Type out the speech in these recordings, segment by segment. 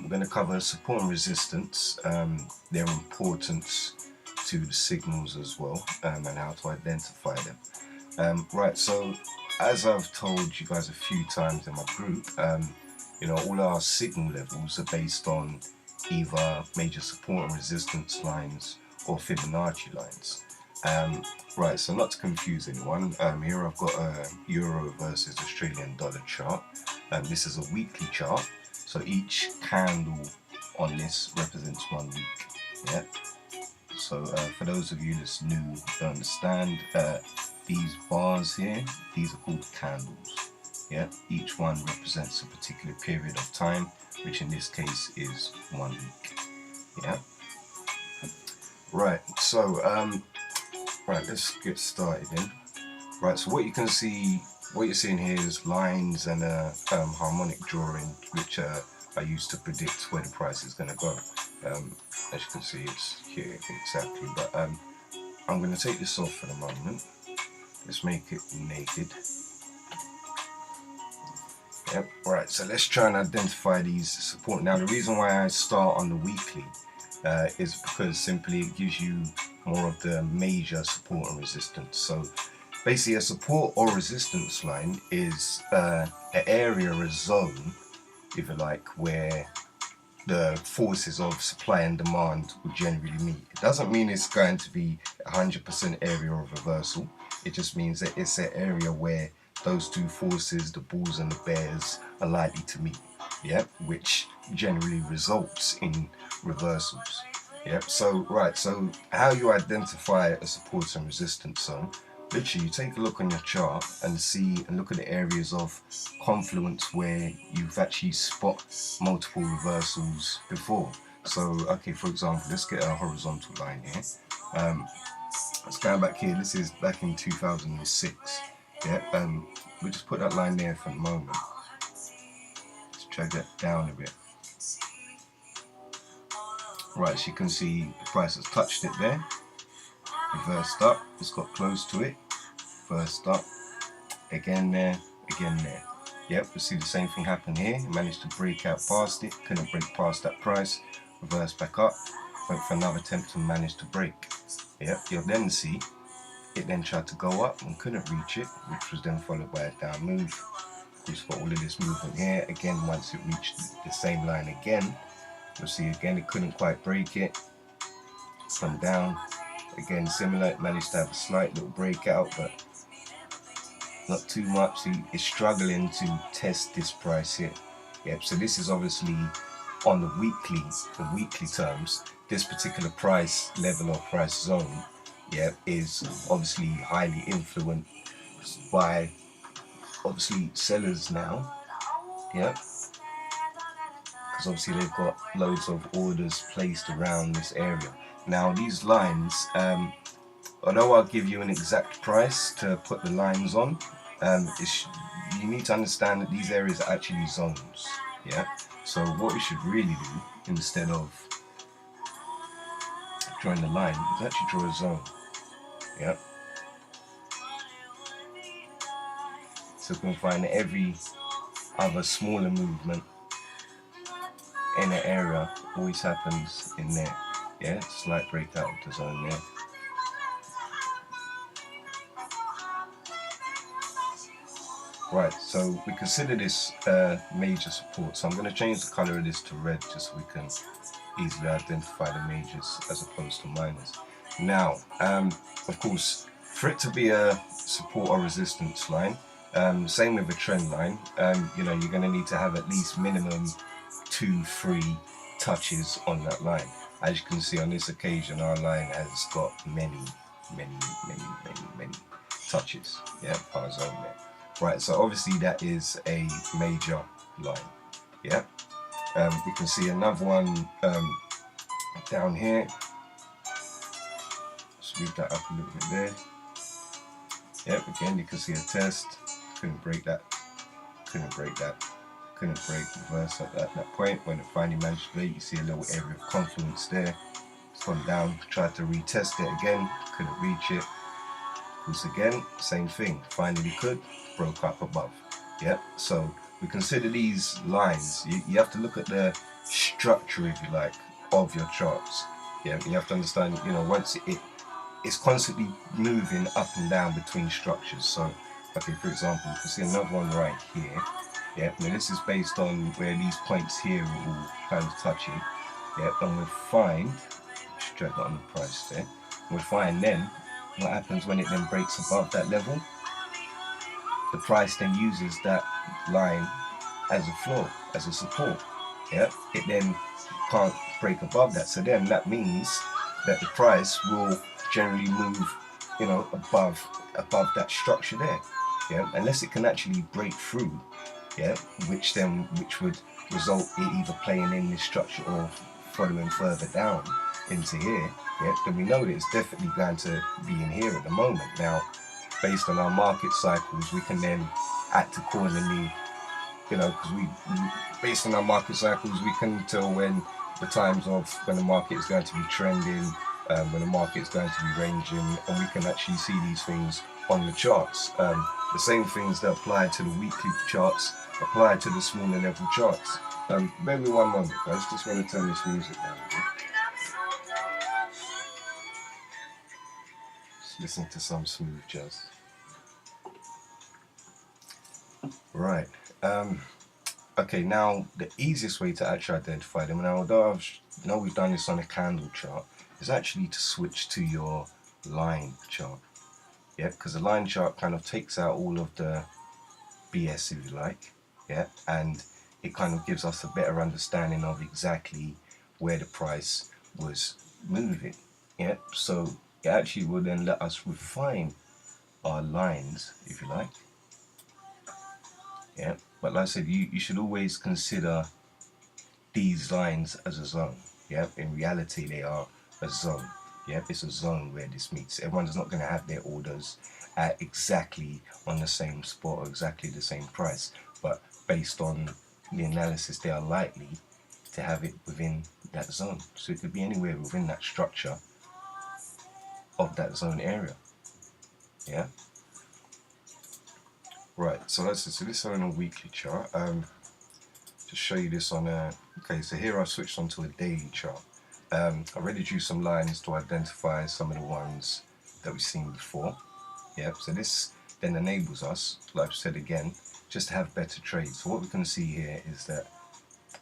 we're going to cover support and resistance, their importance to the signals as well, and how to identify them. Right, so as I've told you guys a few times in my group, all our signal levels are based on either major support and resistance lines or Fibonacci lines. Right, so not to confuse anyone, here I've got a Euro versus Australian dollar chart. This is a weekly chart, so each candle on this represents 1 week. Yeah. So for those of you that's new, don't understand, these bars here, these are called candles. Yeah, each one represents a particular period of time, which in this case is 1 week. Yeah. Right. So right, let's get started then. Right. So what you can see, what you're seeing here is lines and a harmonic drawing, which I use to predict where the price is going to go. As you can see, it's here exactly. But I'm going to take this off for the moment. Let's make it naked. Yep. Right, so let's try and identify these support. Now, the reason why I start on the weekly is because simply it gives you more of the major support and resistance. So basically, a support or resistance line is an area, a zone, if you like, where the forces of supply and demand would generally meet. It doesn't mean it's going to be 100% area of reversal. It just means that it's an area where those two forces, the bulls and the bears, are likely to meet. Yep, which generally results in reversals. Yep. So right. So how you identify a support and resistance zone? Literally, you take a look on your chart and look at the areas of confluence where you've actually spot multiple reversals before. So, okay, for example, let's get a horizontal line here. Let's go back here. This is back in 2006. Yeah, we'll just put that line there for a moment. Let's drag that down a bit. Right, as you can see, the price has touched it there. Reversed up, it's got close to it, first up, again there, again there. Yep, we see the same thing happen here. It managed to break out past it, couldn't break past that price, reversed back up, went for another attempt and managed to break. Yep, you'll then see it then tried to go up and couldn't reach it, which was then followed by a down move. We've got all of this movement here. Again, once it reached the same line again, you'll see again it couldn't quite break it, come down. Again, similar, it managed to have a slight little breakout, but not too much. See, it's struggling to test this price here. Yep, so this is obviously on the weekly terms. This particular price level or price zone, yep, is obviously highly influenced by obviously sellers now. Yep, because obviously they've got loads of orders placed around this area. Now these lines, although I'll give you an exact price to put the lines on, you need to understand that these areas are actually zones. Yeah. So what we should really do, instead of drawing the line, is actually draw a zone. Yeah. So we can find that every other smaller movement in an area always happens in there. Yeah, slight breakout of the zone there. Right, so we consider this major support. So I'm going to change the color of this to red just so we can easily identify the majors as opposed to minors. Now, of course, for it to be a support or resistance line, same with a trend line, you're going to need to have at least minimum 2-3 touches on that line. As you can see on this occasion, our line has got many touches. Yeah, our zone there. Right, so obviously that is a major line. Yeah, we can see another one down here. Let's move that up a little bit there. Yep, again you can see a test. Couldn't break that. Couldn't break that. Couldn't break reverse at that point. When it finally managed to break, you see a little area of confluence there. It's gone down. Tried to retest it again. Couldn't reach it. Once again, same thing. Finally could. Broke up above. Yep. So we consider these lines, you have to look at the structure, if you like, of your charts. Yeah, you have to understand, you know, once it's constantly moving up and down between structures. So, okay, for example, you can see another one right here. Yeah, now this is based on where these points here are all kind of touching. Yeah, and we'll find, just drag that on the price there, we'll find then what happens when it then breaks above that level. The price then uses that line as a floor, as a support. Yeah, it then can't break above that. So then that means that the price will generally move, you know, above that structure there. Yeah, unless it can actually break through. Yeah, which would result in either playing in this structure or following further down into here. Yeah, then we know that it's definitely going to be in here at the moment. Now, based on our market cycles, we can then act accordingly, you know, because based on our market cycles, we can tell when the times of when the market is going to be trending, when the market is going to be ranging, and we can actually see these things on the charts. The same things that apply to the weekly charts apply to the smaller level charts. Bear with me one moment, guys. Just want to turn this music down a bit. Just listen to some smooth jazz. Right. Okay, now the easiest way to actually identify them, now although we've done this on a candle chart, is actually to switch to your line chart. Yeah, because the line chart kind of takes out all of the BS, if you like, yeah, and it kind of gives us a better understanding of exactly where the price was moving. Yeah, so it actually will then let us refine our lines, if you like. Yeah, but like I said, you should always consider these lines as a zone. Yeah, in reality they are a zone. Yeah, it's a zone where this meets. Everyone's not going to have their orders at exactly on the same spot or exactly the same price, but based on the analysis, they are likely to have it within that zone. So it could be anywhere within that structure of that zone area. Yeah. Right. So this is on a weekly chart. Just show you this on a. Okay. So here I've switched onto a daily chart. I already drew some lines to identify some of the ones that we've seen before. Yep, so this then enables us, like I said again, just to have better trades. So what we can see here is that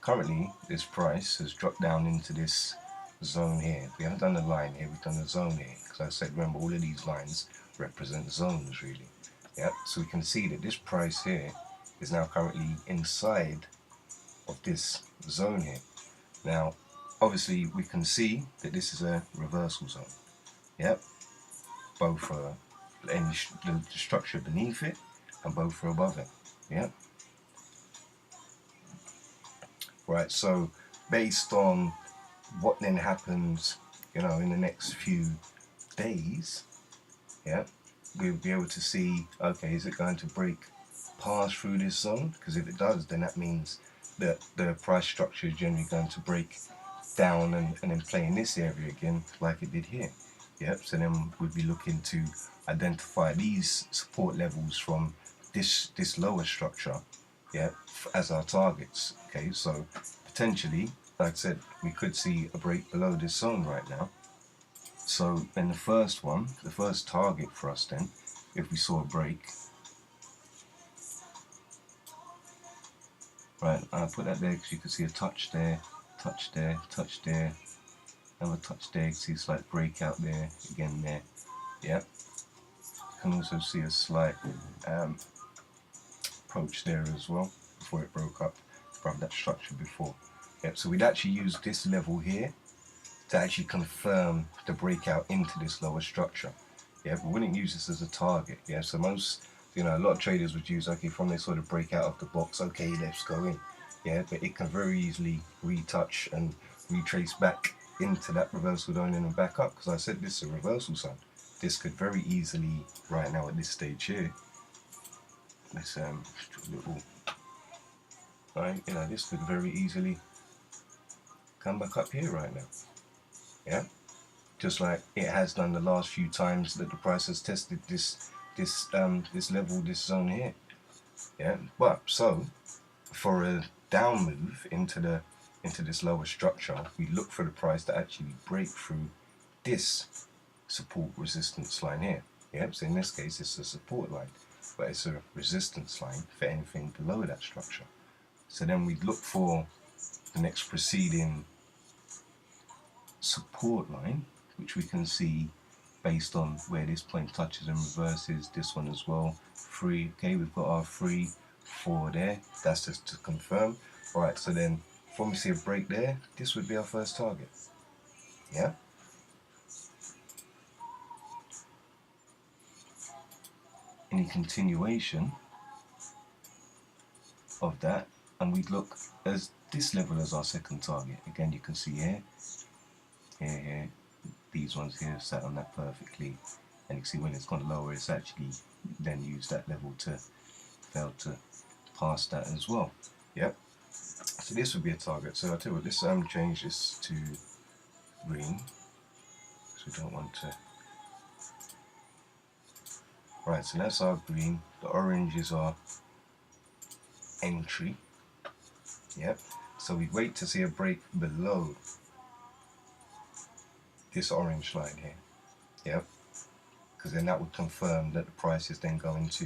currently this price has dropped down into this zone here. We haven't done a line here, we've done a zone here. Because I said, remember, all of these lines represent zones really. Yep, so we can see that this price here is now currently inside of this zone here. Now, obviously we can see that this is a reversal zone. Yep, both the structure beneath it and both are above it. Yeah. Right, so based on what then happens, you know, in the next few days, yeah, we'll be able to see, okay, is it going to break past through this zone? Because if it does, then that means that the price structure is generally going to break down and then play in this area again like it did here. Yep, so then we'd be looking to identify these support levels from this lower structure, yeah, as our targets. Okay, so potentially, like I said, we could see a break below this zone right now. So then the first target for us then, if we saw a break, right, I'll put that there because you can see a touch there, touch there, touch there, another touch there, you see a slight breakout there, again there, yeah. You can also see a slight approach there as well, before it broke up from that structure before. Yep, so we'd actually use this level here to actually confirm the breakout into this lower structure. Yeah, we wouldn't use this as a target. Yeah, so most, you know, a lot of traders would use, okay, from this sort of breakout of the box, okay, let's go in. Yeah, but it can very easily retouch and retrace back into that reversal zone and back up, because I said this is a reversal zone. This could very easily, right now at this stage here, let's little, right, you know, this could very easily come back up here right now. Yeah, just like it has done the last few times that the price has tested this level, this zone here. Yeah, but so for a down move into this lower structure, we look for the price to actually break through this support resistance line here. Yep, so in this case it's a support line, but it's a resistance line for anything below that structure. So then we look for the next preceding support line, which we can see based on where this point touches and reverses, this one as well. 3, okay, we've got our 3, 4 there, that's just to confirm. Alright, so then when we see a break there, this would be our first target. Yeah? Any continuation of that, and we look as this level as our second target. Again, you can see here, here, these ones here sat on that perfectly, and you can see when it's gone lower, it's actually then used that level to fail to pass that as well. Yep. So this would be a target. So I'll tell you what, let's change this to green, because we don't want to. Right, so that's our green. The orange is our entry. Yep. So we wait to see a break below this orange line here. Yep. Because then that would confirm that the price is then going to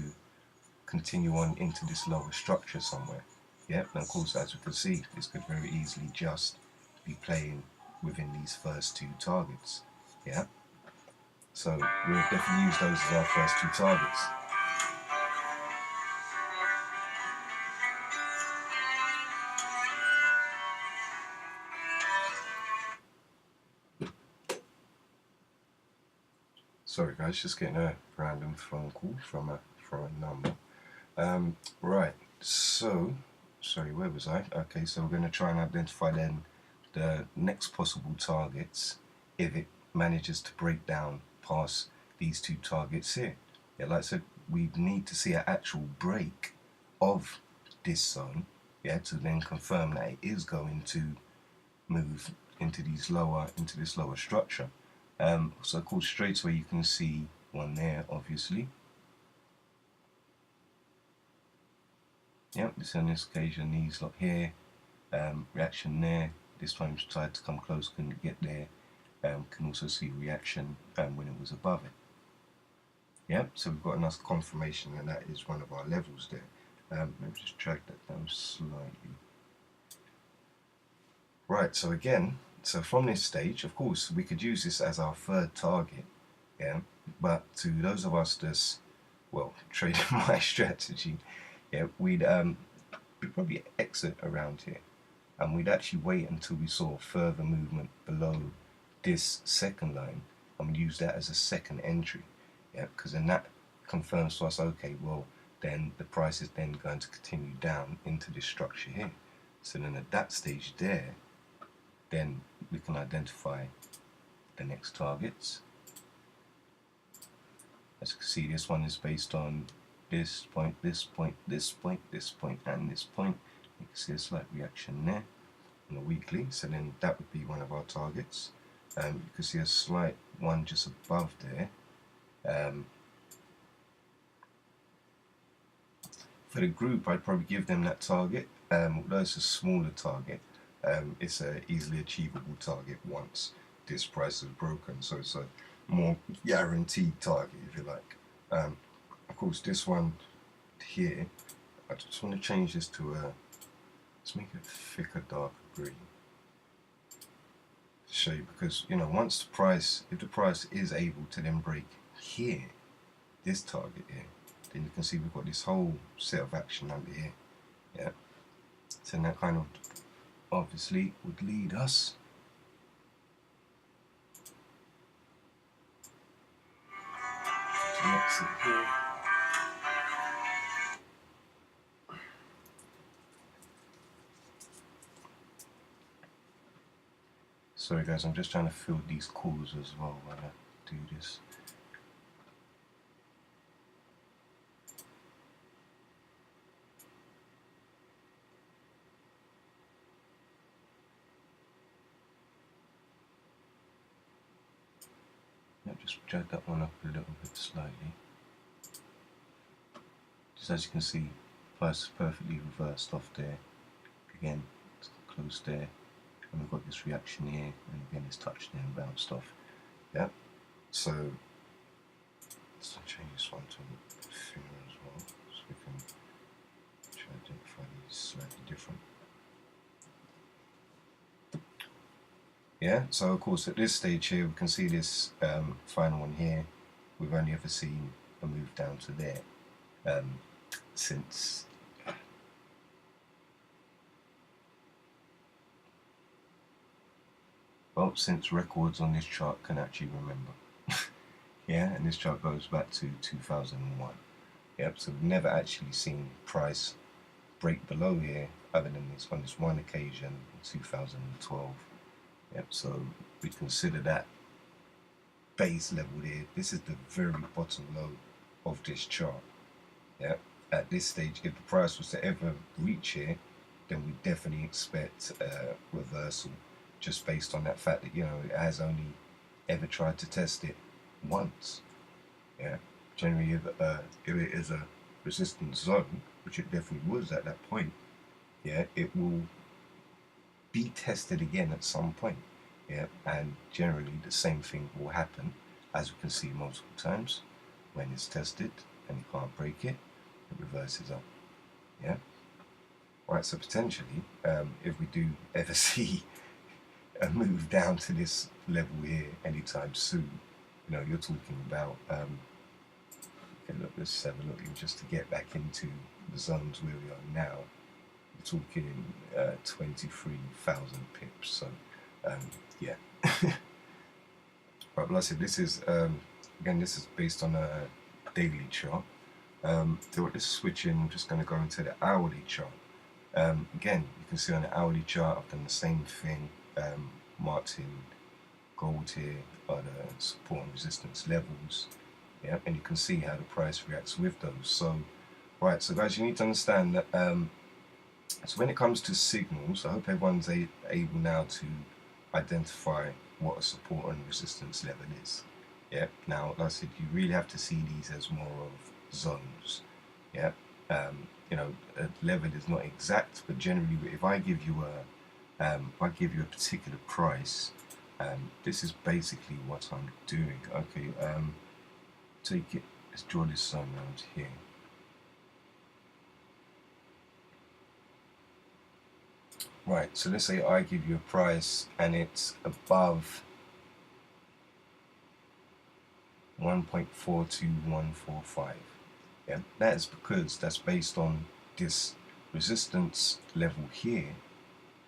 continue on into this lower structure somewhere. Yep. And of course, as we can see, this could very easily just be playing within these first two targets. Yeah. So we'll definitely use those as our first two targets. Sorry guys, just getting a random phone call from a number. Right, so sorry, where was I? Okay, so we're going to try and identify then the next possible targets if it manages to break down past these two targets here. Yeah, like I said, we need to see an actual break of this zone, yeah, to then confirm that it is going to move into this lower structure. So of course, straight away you can see one there, obviously. Yep, this on this occasion, these lot here, reaction there. This time tried to come close, couldn't get there. Can also see reaction when it was above it. Yep, so we've got enough confirmation that that is one of our levels there. Let me just drag that down slightly. Right, so again, so from this stage, of course, we could use this as our third target, yeah. But to those of us that's, well, trading my strategy, yeah, we'd probably exit around here, and we'd actually wait until we saw further movement below this second line, and we'd use that as a second entry, yeah, because then that confirms to us, okay, well, then the price is then going to continue down into this structure here. So then at that stage there, then we can identify the next targets. As you can see, this one is based on this point, this point, this point, this point, and this point. You can see a slight reaction there on the weekly, so then that would be one of our targets. You can see a slight one just above there. For the group, I'd probably give them that target, although it's a smaller target. It's an easily achievable target once this price is broken, so it's a more guaranteed target, if you like. Of course, this one here, I just want to change this to a, let's make it thicker, darker green to show you, because you know, once the price, if the price is able to then break here, this target here, then you can see we've got this whole set of action under here. Yeah, so that kind of obviously would lead us to exit here. Sorry guys, I'm just trying to fill these calls as well while I do this. Just drag that one up a little bit slightly. Just as you can see, price is perfectly reversed off there. Again, it's got close there, and we've got this reaction here, and again it's touched there and bounced off. Yeah. So let's change this one to thinner as well, so we can try to identify these slightly different. Yeah, so of course at this stage here we can see this final one here. We've only ever seen a move down to there since records on this chart can actually remember. Yeah, and this chart goes back to 2001. Yep, so we've never actually seen price break below here other than this on this one occasion in 2012. Yep, so we consider that base level here. This is the very bottom low of this chart. Yep, at this stage, if the price was to ever reach here, then we definitely expect a reversal, just based on that fact that, you know, it has only ever tried to test it once. Yeah, generally if it is a resistance zone, which it definitely was at that point, yeah, it will be tested again at some point. Yeah, and generally the same thing will happen, as we can see multiple times. When it's tested and you can't break it, it reverses up. Yeah. Right, so potentially, if we do ever see a move down to this level here anytime soon, you know, you're talking about, okay, look, let's have a look just to get back into the zones where we are now. We're talking 23,000 pips, so yeah. Right, but like I said, this is, again, this is based on a daily chart. This switching, I'm just going to go into the hourly chart. Again, you can see on the hourly chart I've done the same thing, marked in gold here are the support and resistance levels. Yeah, and you can see how the price reacts with those. So, right, so guys, you need to understand that, so when it comes to signals, I hope everyone's able now to identify what a support and resistance level is. Yeah, now, like I said, you really have to see these as more of zones. Yeah, you know, a level is not exact, but generally, if I give you a particular price, this is basically what I'm doing. Okay, take it. Let's draw this zone around here. Right, so let's say I give you a price and it's above 1.42145. Yeah, that is because that's based on this resistance level here.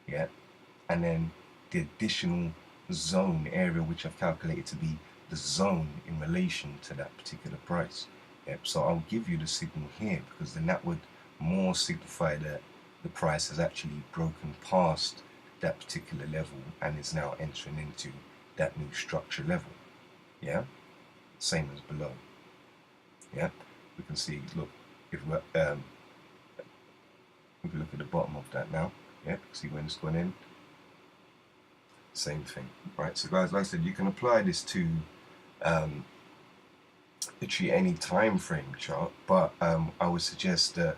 Yeah, and then the additional zone area which I've calculated to be the zone in relation to that particular price. Yep, so I'll give you the signal here because then that would more signify that the price has actually broken past that particular level and is now entering into that new structure level. Yeah, same as below. Yeah, we can see, look, if we look at the bottom of that now, yeah, see when it's gone in, same thing. Right, so guys, like I said, you can apply this to literally any time frame chart, but I would suggest that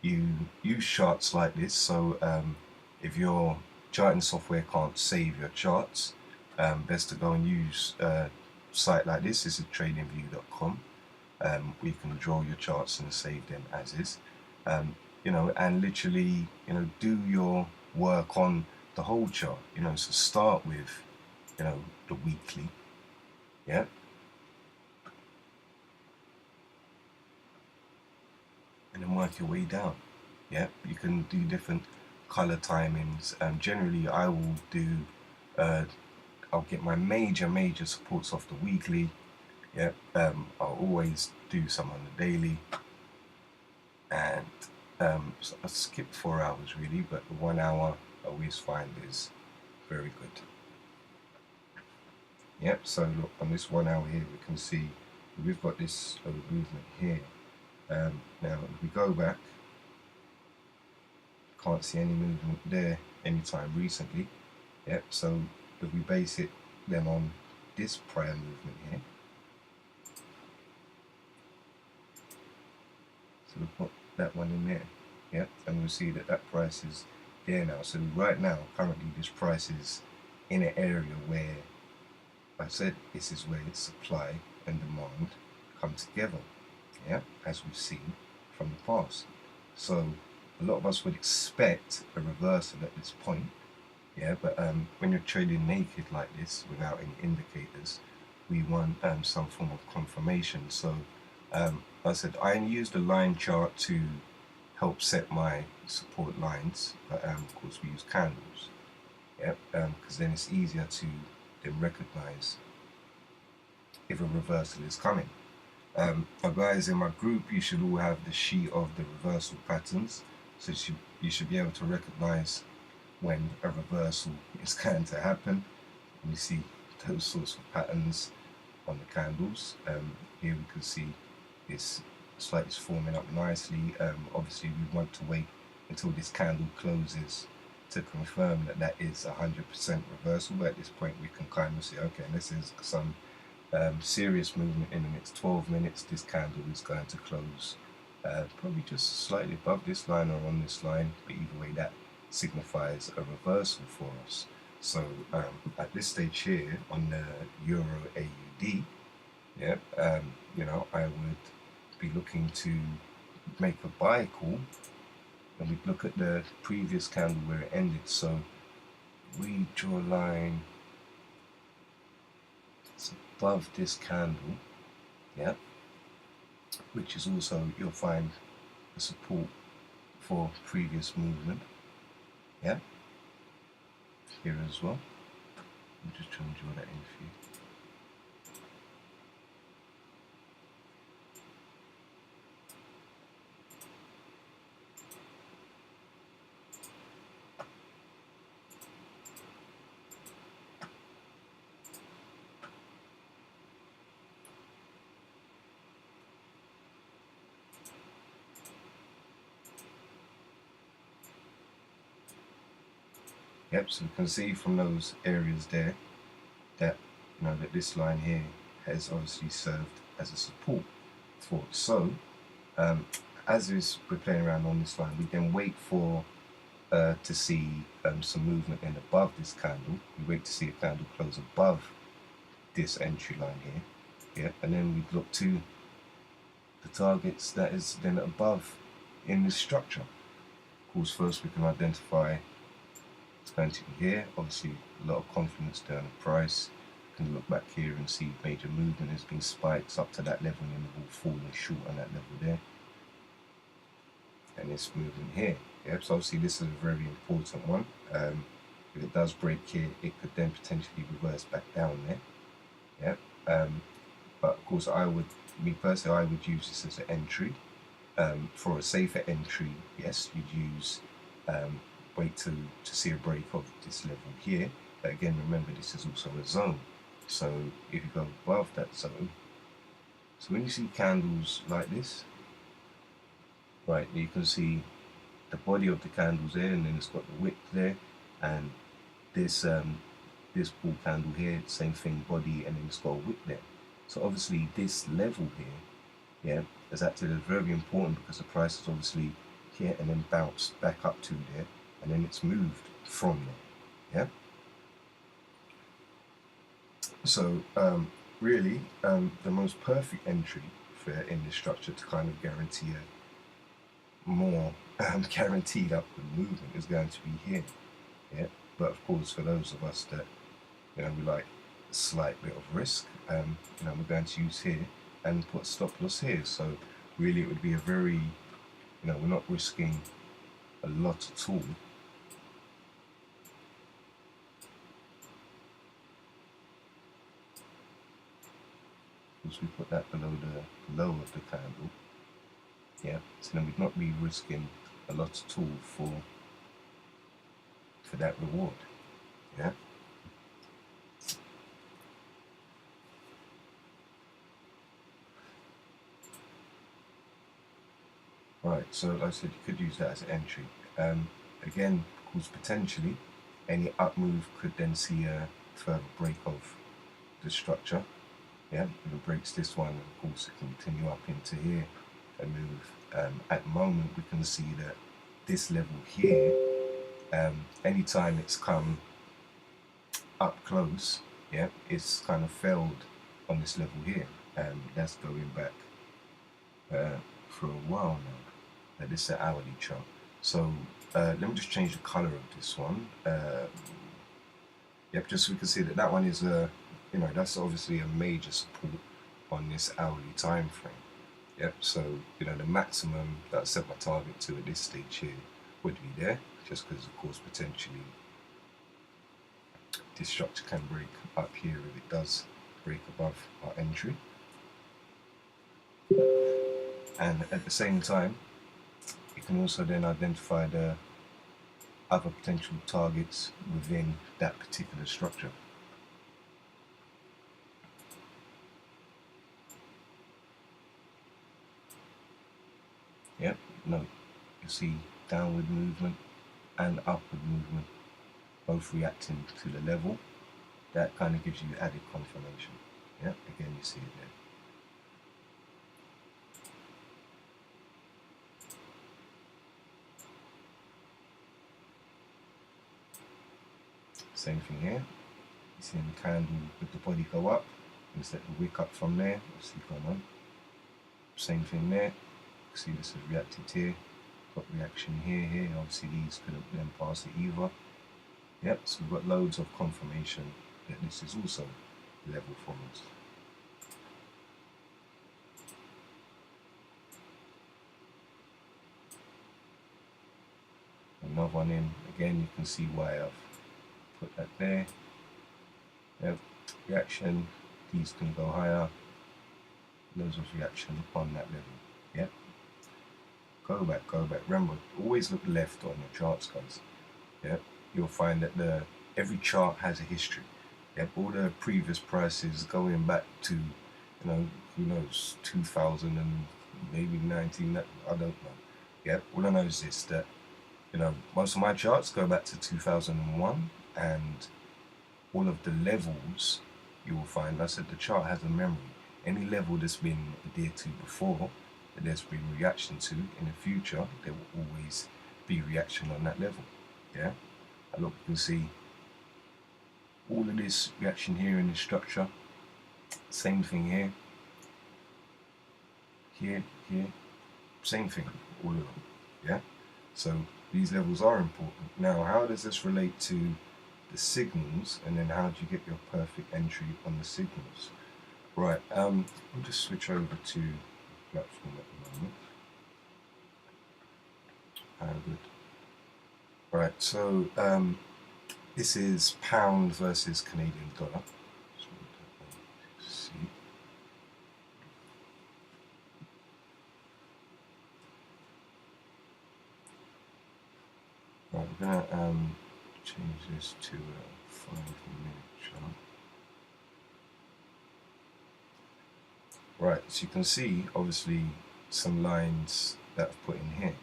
you use charts like this. So if your charting software can't save your charts, best to go and use a site like this. This is tradingview.com. Where you can draw your charts and save them as is. You know, and literally, you know, do your work on the whole chart. You know, so start with, you know, the weekly. Yeah. And then work your way down. Yeah, you can do different color timings. Generally, I will do. I'll get my major supports off the weekly. Yeah, I'll always do some on the daily, and so I skip 4 hours really, but the 1 hour I always find is very good. Yep. So look, on this 1 hour here, we can see we've got this movement here. Now, if we go back, can't see any movement there anytime recently. Yep, so if we base it then on this prior movement here, so we'll put that one in there. Yeah, and we'll see that that price is there now. So right now, currently, this price is in an area where I said this is where supply and demand come together. Yeah, as we've seen from the past. So a lot of us would expect a reversal at this point. Yeah, but when you're trading naked like this without any indicators, we want some form of confirmation. So I said I used a line chart to help set my support lines, but of course we use candles. Yeah, because then it's easier to then recognize if a reversal is coming. Now guys, in my group, you should all have the sheet of the reversal patterns, so you should be able to recognize when a reversal is going to happen. And we see those sorts of patterns on the candles. Here we can see this slightly forming up nicely. Obviously we want to wait until this candle closes to confirm that that is 100% reversal, but at this point we can kind of see, okay, this is some serious movement in the next 12 minutes. This candle is going to close probably just slightly above this line or on this line, but either way that signifies a reversal for us. So at this stage here on the Euro AUD, yeah, you know, I would be looking to make a buy call, and we'd look at the previous candle where it ended. So we draw a line above this candle, yeah, which is also, you'll find the support for previous movement, yeah, here as well. I'm just trying to draw that in for you. Yep, so you can see from those areas there that, you know, that this line here has obviously served as a support for it. So as we're playing around on this line, we then wait for to see some movement in above this candle. We wait to see a candle close above this entry line here, yeah, and then we look to the targets that is then above in this structure. Of course, first we can identify it's going to be here. Obviously, a lot of confidence there on the price. You can look back here and see major movement has been spikes up to that level, and then we've all fallen short on that level there. And it's moving here. Yep, so obviously this is a very important one. If it does break here, it could then potentially reverse back down there. Yep. But of course, me personally, I would use this as an entry. For a safer entry, yes, you'd use wait to see a break of this level here. But again, remember this is also a zone. So if you go above that zone, so when you see candles like this, right, you can see the body of the candles there, and then it's got the wick there, and this this bull candle here, same thing, body, and then it's got a wick there. So obviously this level here, yeah, is actually very important because the price is obviously here and then bounced back up to there, and then it's moved from there, yeah. So really, the most perfect entry for in this structure to kind of guarantee a more guaranteed upward movement is going to be here, yeah. But of course, for those of us that, you know, we like a slight bit of risk, you know, we're going to use here and put stop loss here. So really, it would be a very, you know, we're not risking a lot at all. Because we put that below the low of the candle, yeah. So then we'd not be risking a lot at all for that reward, yeah. Right, so like I said, you could use that as an entry. Again, of course, potentially any up move could then see a further break of the structure. Yeah, if it breaks this one, of course, it can continue up into here and move. At the moment, we can see that this level here, anytime it's come up close, yeah, it's kind of failed on this level here. That's going back for a while now. This is an hourly chart. So let me just change the color of this one. Yep, just so we can see that that one is that's obviously a major support on this hourly time frame. Yep, so the maximum that I set my target to at this stage here would be there, just because of course potentially this structure can break up here if it does break above our entry. And at the same time, you can also then identify the other potential targets within that particular structure. Yep, no, you see downward movement and upward movement both reacting to the level. That kind of gives you added confirmation. Yep, again you see it there. Same thing here. You see the candle with the body go up, and set the wick up from there. Let's see going on. Same thing there. See this has reacted here. Got reaction here. Obviously these couldn't then pass it either. Yep, so we've got loads of confirmation that this is also level from us. Another one in, again you can see why I've put that there. Yep, reaction, these can go higher. Loads of reaction on that level. Yep. Go back. Remember, always look left on your charts, guys. Yep. You'll find that every chart has a history. Yep. All the previous prices going back to, who knows, 2000 and maybe 19. I don't know. Yep. All I know is this, that most of my charts go back to 2001, and all of the levels you will find. I said the chart has a memory. Any level that's been adhered to before, that there's been reaction to in the future, there will always be reaction on that level. Yeah, and look, you can see all of this reaction here in this structure. Same thing here, here, same thing, all of them. Yeah, so these levels are important. Now, how does this relate to the signals, and then how do you get your perfect entry on the signals? Right, I'll just switch over to platform at the moment. Good. Right, so this is pound versus Canadian dollar. See. Right, we're gonna change this to a 5-minute chart. Right, so you can see obviously some lines that I've put in here.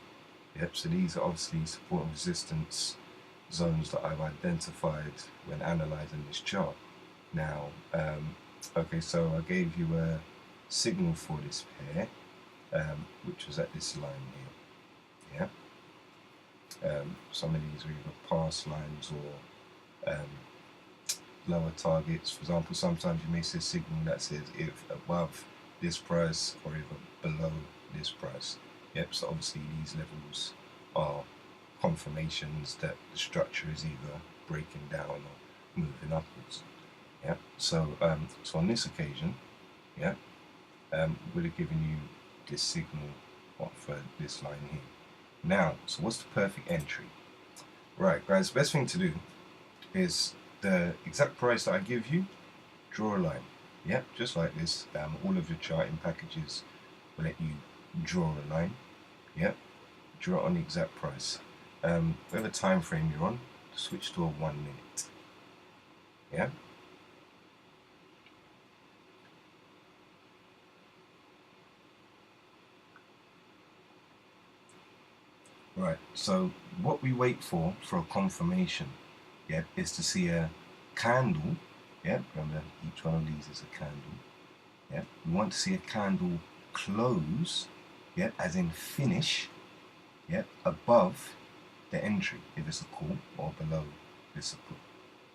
Yep, so these are obviously support and resistance zones that I've identified when analyzing this chart. Now, okay, so I gave you a signal for this pair, which was at this line here. Yeah. Some of these are either pass lines or lower targets. For example, sometimes you may see a signal that says if above this price or even below this price. Yep, so obviously these levels are confirmations that the structure is either breaking down or moving upwards. Yeah, so so on this occasion, yeah, we'd have given you this signal for this line here. Now, so what's the perfect entry? Right, guys, the best thing to do is the exact price that I give you, draw a line. Yep, just like this. All of your charting packages will let you draw a line. Yep, draw it on the exact price. Whatever time frame you're on, switch to a 1 minute. Yeah. Right, so what we wait for a confirmation, yeah, is to see a candle. Yeah, remember each one of these is a candle. Yeah, we want to see a candle close, yeah, as in finish, yeah, above the entry if it's a call, or below if it's a put.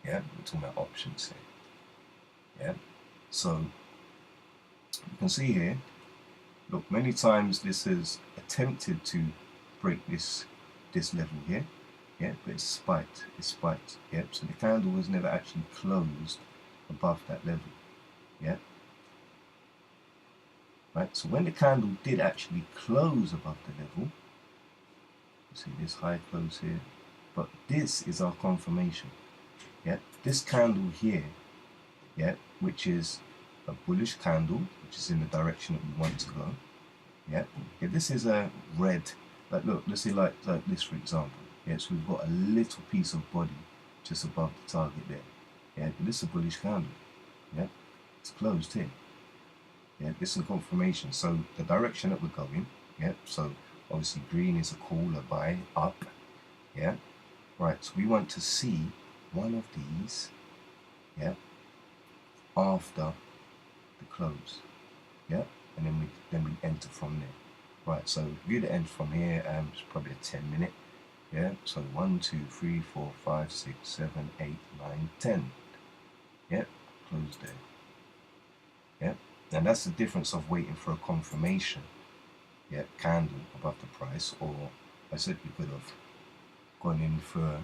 Yeah, we're talking about options here. Yeah, so you can see here, look, many times this has attempted to break this level here, yeah, but it's spiked, yeah, so the candle was never actually closed above that level, yeah, right, so when the candle did actually close above the level, you see this high close here, but this is our confirmation, yeah, this candle here, yeah, which is a bullish candle, which is in the direction that we want to go, yeah, if this is a red, like look, let's say like this for example, yeah, so we've got a little piece of body just above the target there, yeah, but this is a bullish candle, yeah, it's closed here, yeah, this is a confirmation, so the direction that we're going, yeah, so obviously green is a call, a buy, up, yeah, right, so we want to see one of these, yeah, after the close, yeah, and then we enter from there. Right, so view the end from here, it's probably a 10-minute, yeah, so 1, 2, 3, 4, 5, 6, 7, 8, 9, 10, yeah, close there, yeah, and that's the difference of waiting for a confirmation, yeah, candle above the price, or I said we could have gone in for,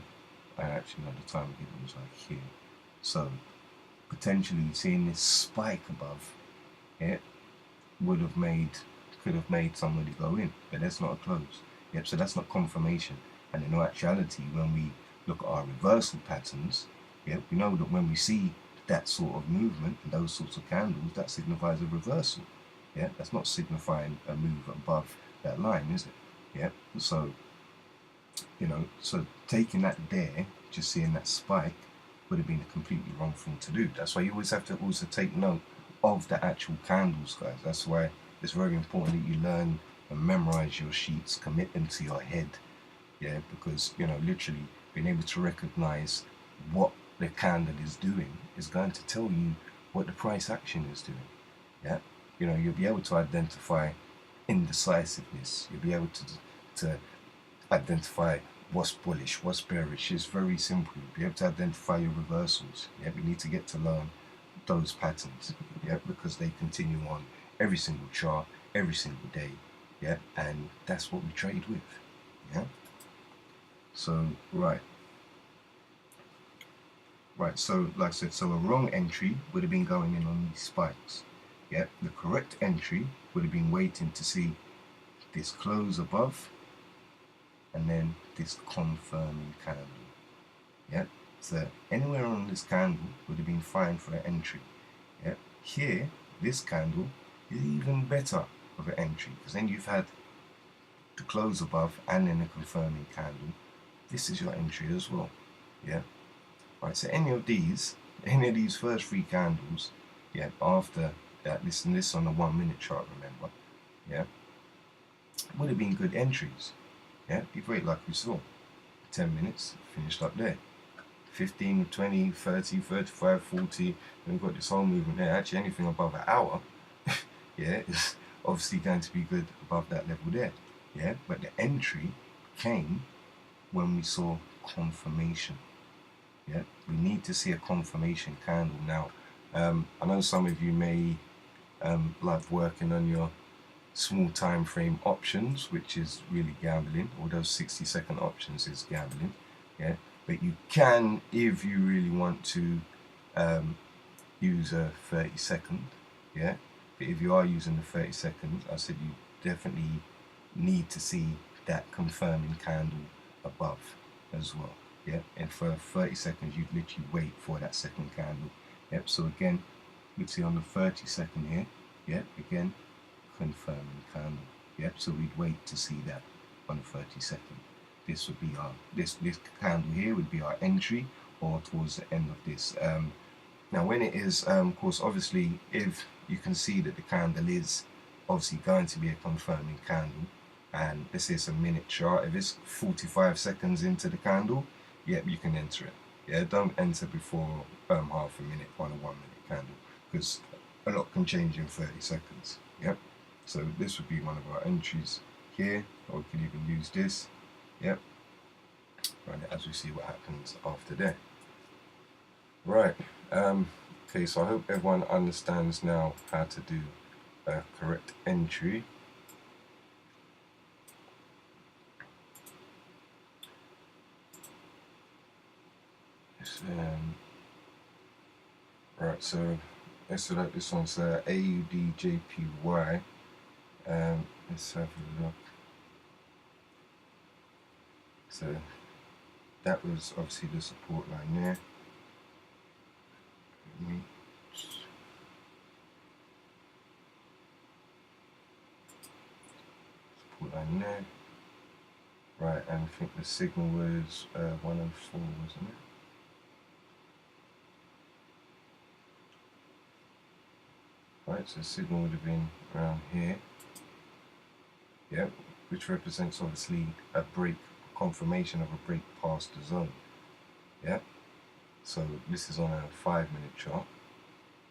actually no, the time given was like here, so potentially seeing this spike above, yeah, could have made somebody go in, but that's not a close. Yep, so that's not confirmation. And in actuality, when we look at our reversal patterns, yeah, we know that when we see that sort of movement and those sorts of candles, that signifies a reversal. Yeah, that's not signifying a move above that line, is it? Yeah, so so taking that there, just seeing that spike, would have been a completely wrong thing to do. That's why you always have to also take note of the actual candles, guys. That's why it's very important that you learn and memorize your sheets, commit them to your head, yeah, because literally being able to recognize what the candle is doing is going to tell you what the price action is doing. Yeah, you'll be able to identify indecisiveness. You'll be able to identify what's bullish, what's bearish. It's very simple. You'll be able to identify your reversals. Yeah, we need to get to learn those patterns. Yeah, because they continue on every single chart, every single day. Yeah, and that's what we trade with. Yeah. So right. So like I said, so a wrong entry would have been going in on these spikes. Yeah, the correct entry would have been waiting to see this close above and then this confirming candle. Yeah, so anywhere on this candle would have been fine for an entry. Yeah, here this candle is even better of an entry, because then you've had the close above and then a confirming candle. This is your entry as well. Yeah, right, so any of these first three candles, yeah, after that, this on the 1 minute chart, remember, yeah, would have been good entries. Yeah, you've waited like we saw, 10 minutes, finished up there. 15, 20, 30, 35, 40, and we've got this whole movement there. Actually, anything above an hour, yeah, is obviously going to be good above that level there. Yeah, but the entry came when we saw confirmation. Yeah, we need to see a confirmation candle now. I know some of you may like working on your small time frame options, which is really gambling. All those 60-second options is gambling. Yeah, but you can, if you really want to, use a 30-second. Yeah, but if you are using the 30 seconds, I said you definitely need to see that confirming candle above as well. Yeah, and for 30 seconds you'd literally wait for that second candle. Yep, so again, we'd see on the 30-second here, yeah, again, confirming candle. Yep, so we'd wait to see that on the 30-second. This would be our, this candle here would be our entry, or towards the end of this. Now when it is, of course, obviously, if you can see that the candle is obviously going to be a confirming candle, and this is a minute chart, if it's 45 seconds into the candle, yep, you can enter it. Yeah, don't enter before half a minute on a 1 minute candle, because a lot can change in 30 seconds. Yep, so this would be one of our entries here, or we could even use this. Yep, run it as we see what happens after there. Right, okay, so I hope everyone understands now how to do a correct entry. Right, so let's select this one, so AUDJPY. Let's have a look. So that was obviously the support line there. Support line there. Right, and I think the signal was 104, wasn't it? Right, so the signal would have been around here. Yep, which represents obviously a break, confirmation of a break past the zone. Yep, so this is on a 5-minute chart.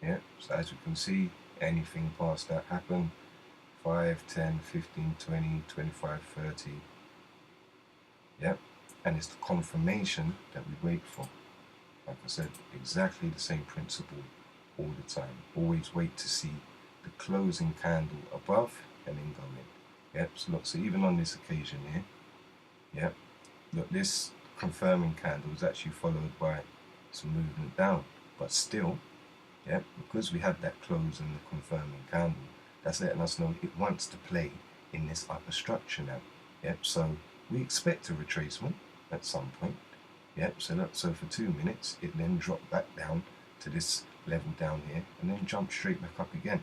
Yep, so as you can see, anything past that happened. 5, 10, 15, 20, 25, 30. Yep, and it's the confirmation that we wait for. Like I said, exactly the same principle all the time. Always wait to see the closing candle above and then go in. Yep, so look, so even on this occasion here, yep, look, this confirming candle is actually followed by some movement down, but still, yep, because we had that close and the confirming candle, that's letting us know it wants to play in this upper structure now. Yep, so we expect a retracement at some point. Yep, so look, so for 2 minutes, it then dropped back down to this level down here and then jumped straight back up again.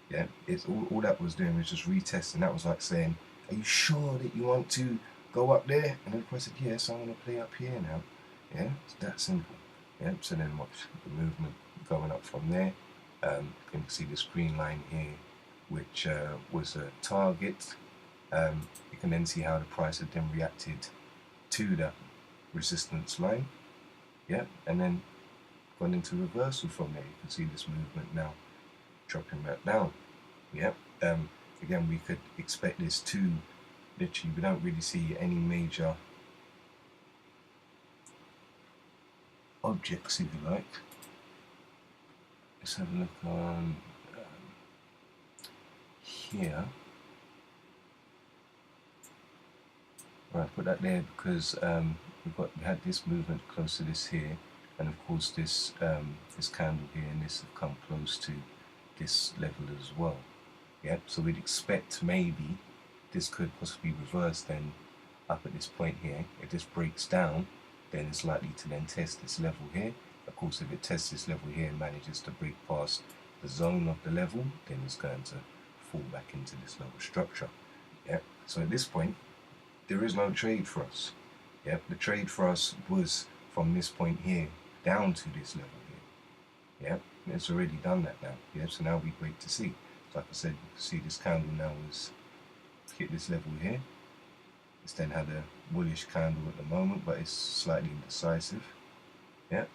Yeah, it's all that was doing was just retesting. That was like saying, are you sure that you want to go up there? And then I said, yes, I want to play up here now. Yeah, it's that simple. Yeah, so then watch the movement going up from there. You can see this green line here, which was a target. You can then see how the price had then reacted to that resistance line. Yeah, and then gone into reversal from there. You can see this movement now dropping back down. Yep. Again, we could expect this to literally, we don't really see any major objects, if you like. Let's have a look on here. Right, put that there because we had this movement close to this here, and of course this this candle here and this have come close to this level as well. Yep, so we'd expect maybe this could possibly reverse then up at this point here. If this breaks down, then it's likely to then test this level here. Of course, if it tests this level here and manages to break past the zone of the level, then it's going to fall back into this lower structure. Yep, so at this point, there is no trade for us. Yep, the trade for us was from this point here down to this level here. Yep, it's already done that now. Yep, so now we wait to see. Like I said, you can see this candle now has hit this level here. It's then had a bullish candle at the moment, but it's slightly indecisive. Yeah,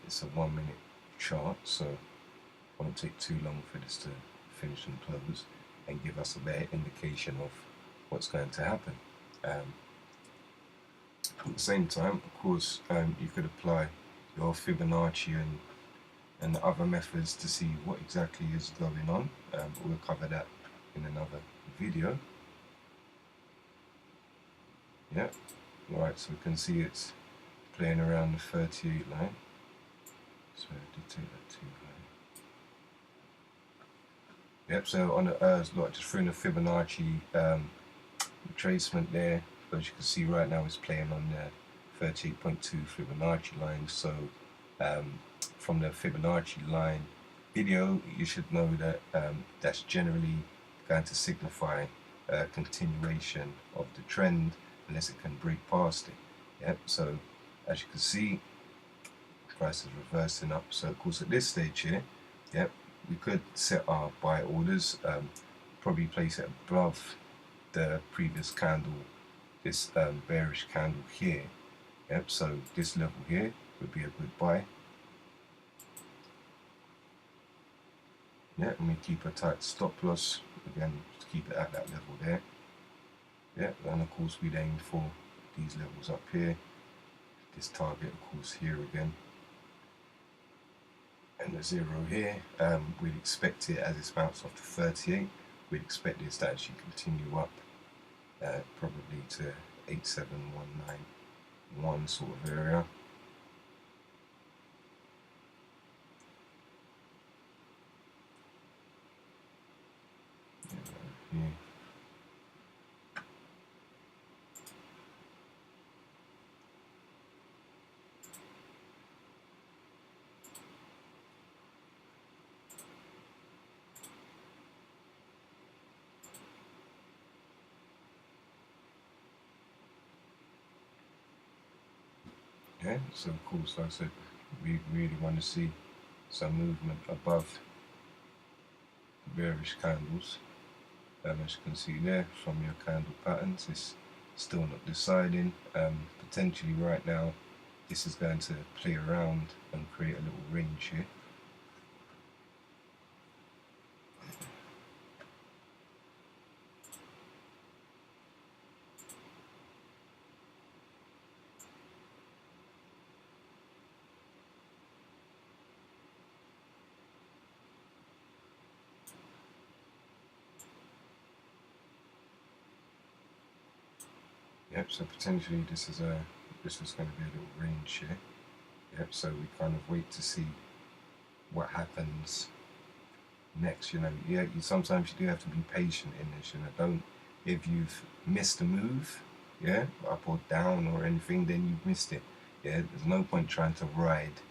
it's a 1 minute chart, so it won't take too long for this to finish and close and give us a better indication of what's going to happen. At the same time, of course, you could apply your Fibonacci and other methods to see what exactly is going on. We'll cover that in another video. Yeah, right, so we can see it's playing around the 38 line. So I did take that too high. Yep, so on the like just through the Fibonacci retracement there, as you can see right now it's playing on the 38.2 Fibonacci line. So from the Fibonacci line video, you should know that that's generally going to signify a continuation of the trend unless it can break past it. Yep, so as you can see, price is reversing up. So of course at this stage here, yep, we could set our buy orders, probably place it above the previous candle, this bearish candle here. Yep, so this level here would be a good buy. Yeah, and we keep a tight stop loss, again, to keep it at that level there. Yeah, and of course we'd aim for these levels up here, this target of course here again, and the 0 here. We'd expect it, as it's bounced off to 38, we'd expect this to actually continue up probably to 87191 sort of area. Here. Yeah, so of course, like I said, we really want to see some movement above bearish candles. As you can see there from your candle patterns, it's still not deciding. Potentially right now, this is going to play around and create a little range here. Yep, so potentially this is going to be a little range here. Yep, so we kind of wait to see what happens next. Yeah, sometimes you do have to be patient in this. Don't, if you've missed a move, yeah, up or down or anything, then you've missed it. Yeah, there's no point trying to ride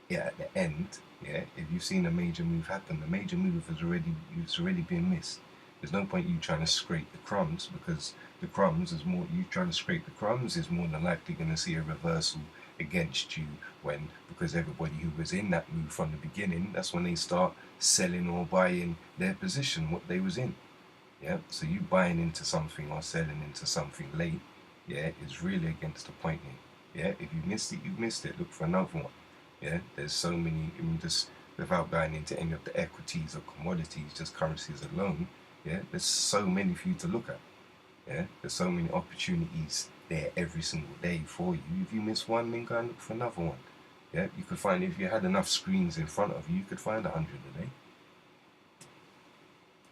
it at the end. Yeah, if you've seen a major move happen, the major move has already been missed. There's no point you trying to scrape the crumbs, because the crumbs is more, you trying to scrape the crumbs is more than likely going to see a reversal against you, because everybody who was in that move from the beginning, that's when they start selling or buying their position, what they was in. Yeah, so you buying into something or selling into something late, yeah, is really against the point here. Yeah, if you missed it, you missed it. Look for another one. Yeah, there's so many. I mean, just without going into any of the equities or commodities, just currencies alone. Yeah, there's so many for you to look at. Yeah, there's so many opportunities there every single day for you. If you miss one, then go and look for another one. Yeah, you could find, if you had enough screens in front of you, you could find 100 a day.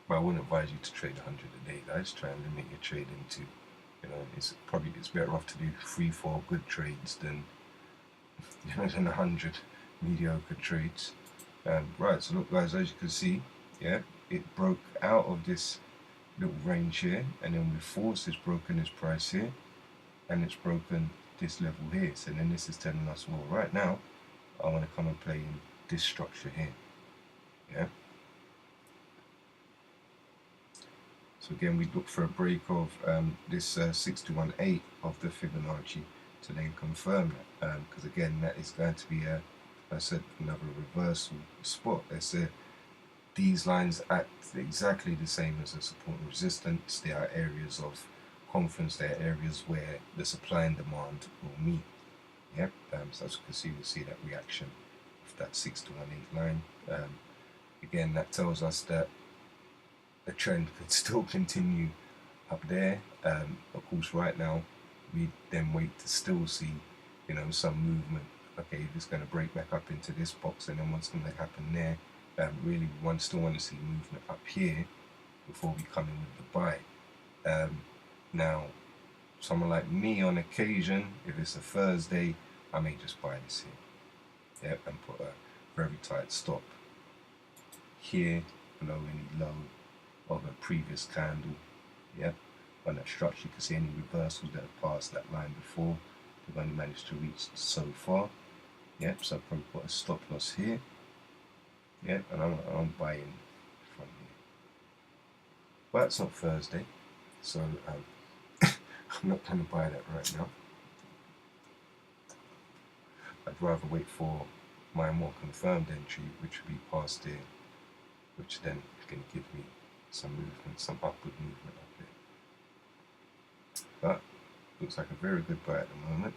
But I wouldn't advise you to trade 100 a day, guys. Try and limit your trading to, it's better off to do 3-4 good trades than than 100 mediocre trades. Right, so look, guys, as you can see, yeah, it broke out of this little range here, and then with force, it's broken this price here, and it's broken this level here. So then this is telling us, well, right now, I want to come and play in this structure here. Yeah. So again, we look for a break of this 6218 of the Fibonacci to then confirm that, because again, that is going to be I said, another reversal spot. These lines act exactly the same as a support and resistance. They are areas of confidence. They are areas where the supply and demand will meet. Yep. So as you can see, we see that reaction of that 6218 line. Again, that tells us that the trend could still continue up there. Of course, right now, we then wait to still see, some movement. Okay, if it's going to break back up into this box, and then what's going to happen there? Really, we still want to see movement up here before we come in with the buy. Now, someone like me, on occasion, if it's a Thursday, I may just buy this here. Yep, and put a very tight stop here below any low of a previous candle. Yep, on that structure, you can see any reversals that have passed that line before. We've only managed to reach so far. Yep, so I'll probably put a stop loss here. Yep, and I'm buying from here. But it's not Thursday, so I'm not going to buy that right now. I'd rather wait for my more confirmed entry, which would be past here, which then can give me some movement, some upward movement up there. But looks like a very good buy at the moment.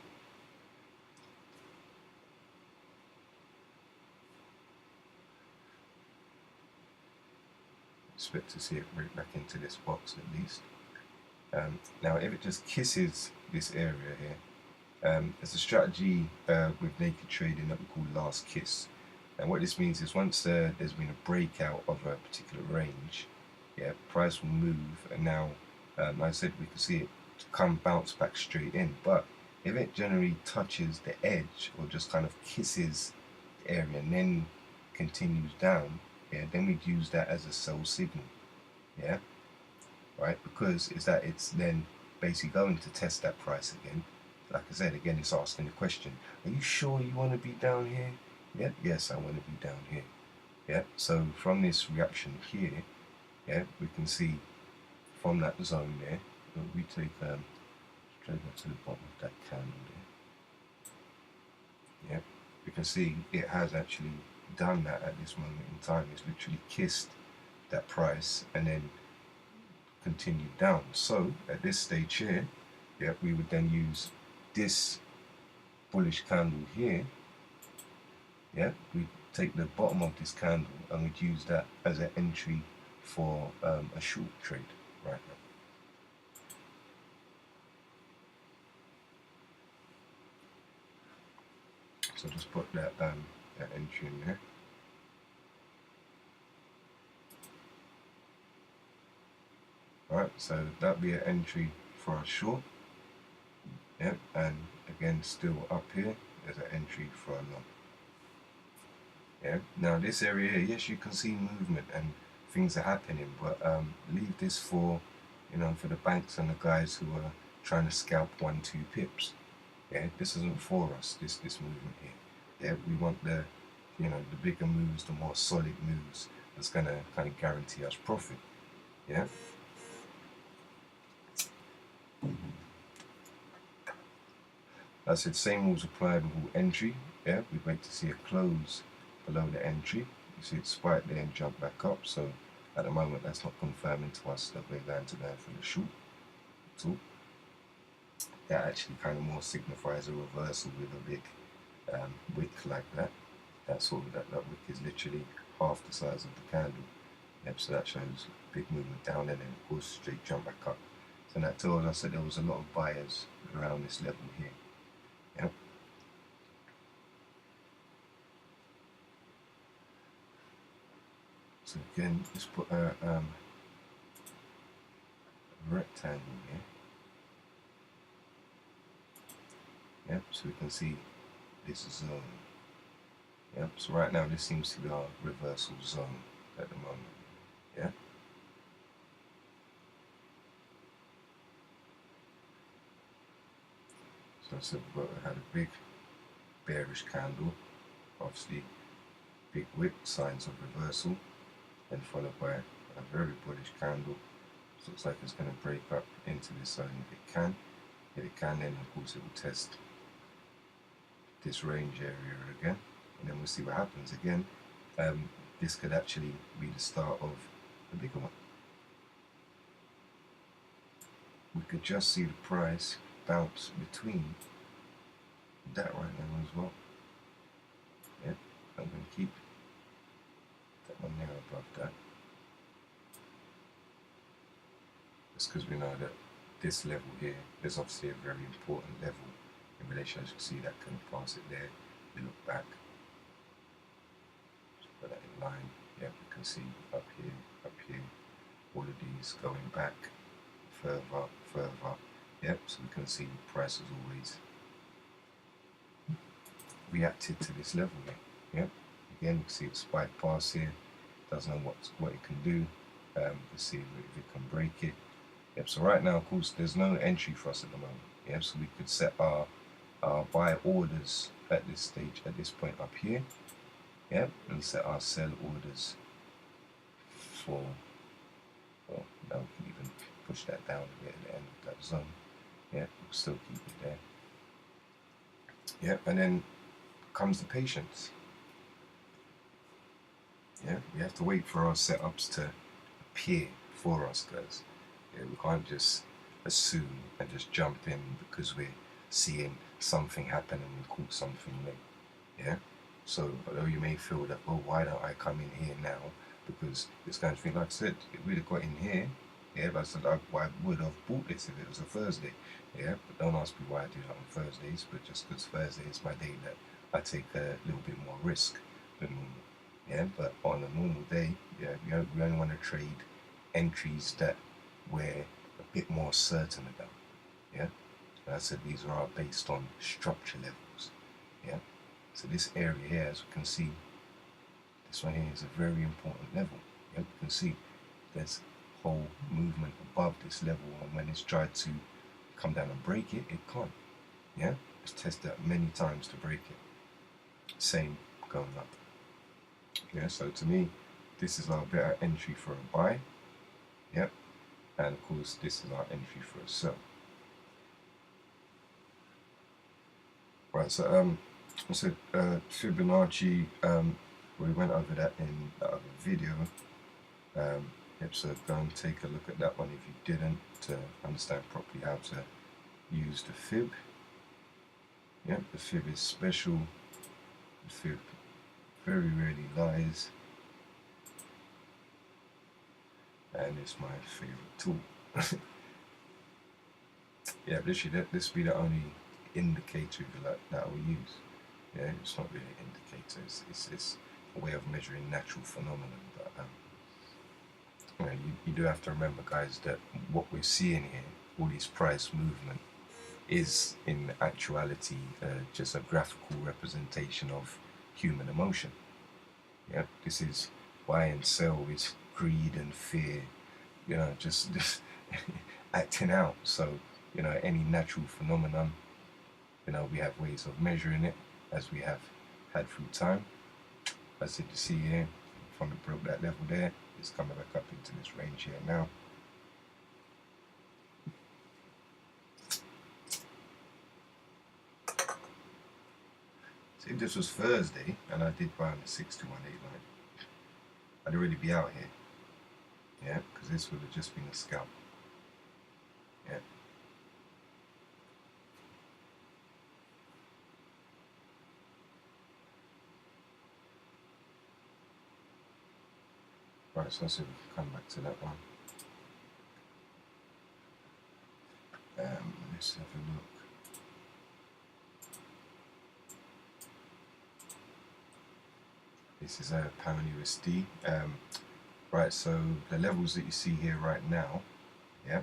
Expect to see it break back into this box at least. Now if it just kisses this area here, it's a strategy with naked trading that we call last kiss. And what this means is once there's been a breakout of a particular range, yeah, price will move, and now, like I said, we can see it come bounce back straight in. But if it generally touches the edge or just kind of kisses the area and then continues down, yeah, then we'd use that as a sell signal, yeah, right? Because it's then basically going to test that price again. Like I said, again, it's asking the question, are you sure you want to be down here? Yeah, yes, I want to be down here. Yeah, so from this reaction here, yeah, we can see from that zone there, we take straight up to the bottom of that candle there. Yeah, we can see it has actually done that at this moment in time. It's literally kissed that price and then continued down. So at this stage here, yeah, we would then use this bullish candle here. Yeah, we take the bottom of this candle and we'd use that as an entry for a short trade right now. So just put that entry in there. Alright, so that'd be an entry for a short. Yep, and again still up here there's an entry for a long. Yeah, now this area here, yes, you can see movement and things are happening, but leave this for, you know, for the banks and the guys who are trying to scalp 1-2 pips. Yeah, this isn't for us, this movement here. Yeah, we want the, you know, the bigger moves, the more solid moves that's gonna kind of guarantee us profit. Yeah. I said same rules apply with all entry. Yeah, we'd wait to see a close below the entry. You see it spike there and jump back up. So at the moment that's not confirming to us that we're going to go for the short at all. That actually kind of more signifies a reversal with a big wick like that. That wick is literally half the size of the candle. Yep, so that shows big movement down and then of course straight jump back up. So that tells us that there was a lot of buyers around this level here. Yep. So again, let's put a rectangle here. Yep, so we can see this zone. Yep, so right now this seems to be our reversal zone at the moment. Yeah. So I said we had a big bearish candle, obviously big wick, signs of reversal, then followed by a very bullish candle. So looks like it's going to break up into this zone if it can. If it can, then of course it will test this range area again, and then we'll see what happens again. This could actually be the start of a bigger one. We could just see the price bounce between that right now as well. Yep, I'm going to keep that one there above that. Just because we know that this level here is obviously a very important level in relation, as you can see that can pass it there. We look back, just put that in line. Yeah, we can see up here, all of these going back further. Yep, so we can see the price has always reacted to this level here. Yep, again, we can see it spike past here. Doesn't know what it can do. Let's see if it can break it. Yep, so right now, of course, there's no entry for us at the moment. Yep, so we could set our buy orders at this stage, at this point up here. Yep, and set our sell orders for, well, now we can even push that down a bit at the end of that zone. Yep, we'll still keep it there. Yep, and then comes the patience. Yeah, we have to wait for our setups to appear for us, guys. Yeah, we can't just assume and just jump in because we're seeing something happen and we caught something late. Yeah, so although you may feel that, oh, why don't I come in here now, because it's going to be, like I said, if we'd have got in here, Yeah, but I said I would have bought this if it was a Thursday. Yeah, but don't ask me why I do that on Thursdays, but just because Thursday is my day that I take a little bit more risk than normal. Yeah, but on a normal day, yeah, we only want to trade entries that we're a bit more certain about. Yeah, and I said these are based on structure levels. Yeah, so this area here, as we can see, this one here is a very important level. Yeah, you can see there's whole movement above this level, and when it's tried to come down and break it, it can't. Yeah, it's tested that many times to break it. Same going up. Yeah, so to me, this is our better entry for a buy. Yep, and of course this is our entry for a sell. Right, so Fibonacci, we went over that in the other video. Yep, so go and take a look at that one if you didn't, to understand properly how to use the fib. Yep, the fib is special. The fib very rarely lies, and it's my favorite tool. Yeah, literally, this will be the only indicator that I will use. Yeah, it's not really an indicator. It's a way of measuring natural phenomenon. But you do have to remember, guys, that what we're seeing here, all this price movement, is in actuality just a graphical representation of human emotion. Yeah, this is buy and sell is greed and fear. Just acting out. So any natural phenomenon, we have ways of measuring it, as we have had through time. As you can see here, from it broke that level there, it's coming back up into this range here now. So if this was Thursday and I did buy on the 62189, I'd already be out here. Yeah, because this would have just been a scalp. Yeah. Right, so let's see if we can come back to that one. Let's have a look. This is a pound USD. Right, so the levels that you see here right now, yeah,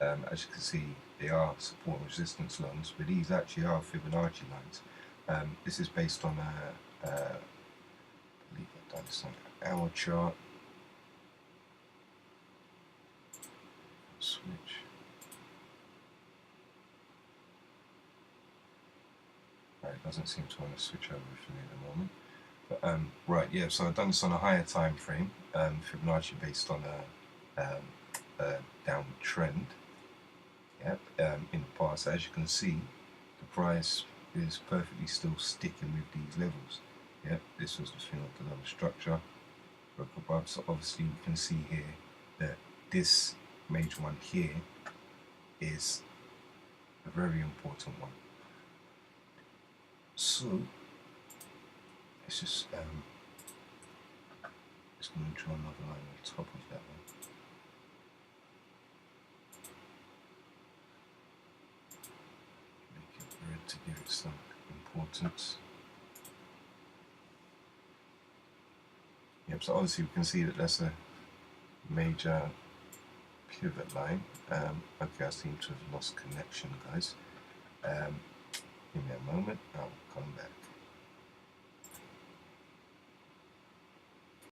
as you can see, they are support and resistance lines, but these actually are Fibonacci lines. This is based on I believe I've done this on an hour chart. Switch. Right, it doesn't seem to want to switch over for me at the moment. But right, yeah. So I've done this on a higher time frame. Fibonacci based on a downward trend. Yep. In the past, as you can see, the price is perfectly still sticking with these levels. Yep. This was the thing of the lower structure. Broke above. So obviously you can see here that this major one here is a very important one. So let's just going to draw another line on top of that one. Make it red to give it some importance. Yep, so obviously we can see that that's a major pivot line. Okay, I seem to have lost connection, guys. Give me a moment, I'll come back.